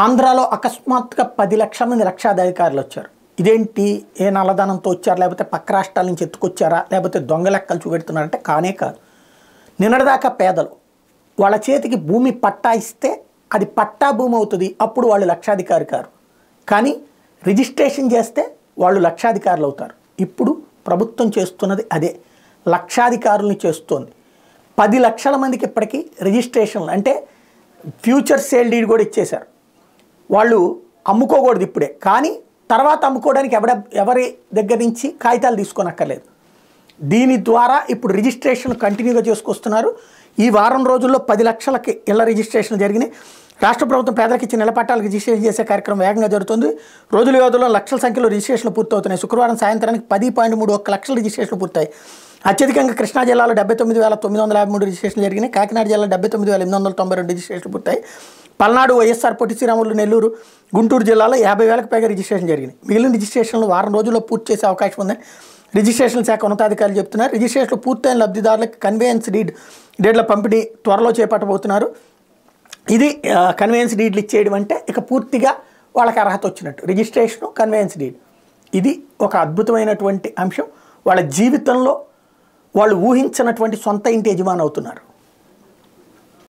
ఆంధ్రాలో అకస్మాత్తుగా 10 లక్షల మంది లక్షాధికారులు వచ్చారు. ఇదేంటి, ఏ నల్లధనంతో వచ్చారు, లేకపోతే పక్క రాష్ట్రాల నుంచి ఎత్తుకొచ్చారా, లేకపోతే దొంగ లెక్కలు చూపెడుతున్నారంటే కానే కాదు. నిన్నటిదాకా పేదలు వాళ్ళ చేతికి భూమి పట్టా ఇస్తే అది పట్టా భూమి అవుతుంది, అప్పుడు వాళ్ళు లక్షాధికారి కారు. కానీ రిజిస్ట్రేషన్ చేస్తే వాళ్ళు లక్షాధికారులు అవుతారు. ఇప్పుడు ప్రభుత్వం చేస్తున్నది అదే, లక్షాధికారుల్ని చేస్తోంది. 10 లక్షల మందికి ఇప్పటికీ రిజిస్ట్రేషన్లు అంటే ఫ్యూచర్ సేల్ డీడ్ కూడా ఇచ్చేశారు. వాళ్ళు అమ్ముకోకూడదు ఇప్పుడే, కానీ తర్వాత అమ్ముకోవడానికి ఎవరి దగ్గర నుంచి కాగితాలు తీసుకోనక్కర్లేదు. దీని ద్వారా ఇప్పుడు రిజిస్ట్రేషన్ కంటిన్యూగా చేసుకొస్తున్నారు. ఈ వారం రోజుల్లో 10 లక్షలకి ఇళ్ల రిజిస్ట్రేషన్ జరిగినాయి. రాష్ట్ర ప్రభుత్వం పేదలకు ఇచ్చిన నెల పట్టాలకు రిజిస్ట్రేషన్ చేసే కార్యక్రమం వేగంగా జరుగుతుంది. రోజుల వ్యవధిలో లక్షల సంఖ్యలో రిజిస్ట్రేషన్లు పూర్తవుతున్నాయి. శుక్రవారం సాయంత్రానికి 10.31 లక్షల రిజిస్ట్రేషన్లు పూర్తయి. అత్యధికంగా కృష్ణా జిల్లాలో 79,953 రిజిస్ట్రేషన్లు జరిగినాయి. కాకినాడ జిల్లాలో 79,892 రిజిస్ట్రేషన్లు పూర్తయి. పల్నాడు, వైఎస్ఆర్, పొట్టి శ్రీరాములు, నెల్లూరు, గుంటూరు జిల్లాలో 50,000కు పైగా రిజిస్ట్రేషన్ జరిగినాయి. మిగిలిన రిజిస్ట్రేషన్లు వారం రోజుల్లో పూర్తి చేసే అవకాశం ఉందని రిజిస్ట్రేషన్ శాఖ ఉన్నతాధికారులు చెప్తున్నారు. రిజిస్ట్రేషన్లు పూర్తయిన లబ్ధిదారులకు కన్వేయన్స్ డీడ్ల పంపిణీ త్వరలో చేపట్టబోతున్నారు. ఇది కన్వేయన్స్ డీడ్లు ఇచ్చేయడం అంటే ఇక పూర్తిగా వాళ్ళకి అర్హత వచ్చినట్టు. రిజిస్ట్రేషను, కన్వేయన్స్ డీడ్, ఇది ఒక అద్భుతమైనటువంటి అంశం. వాళ్ళ జీవితంలో వాళ్ళు ఊహించినటువంటి సొంత ఇంటి యజమాని అవుతున్నారు.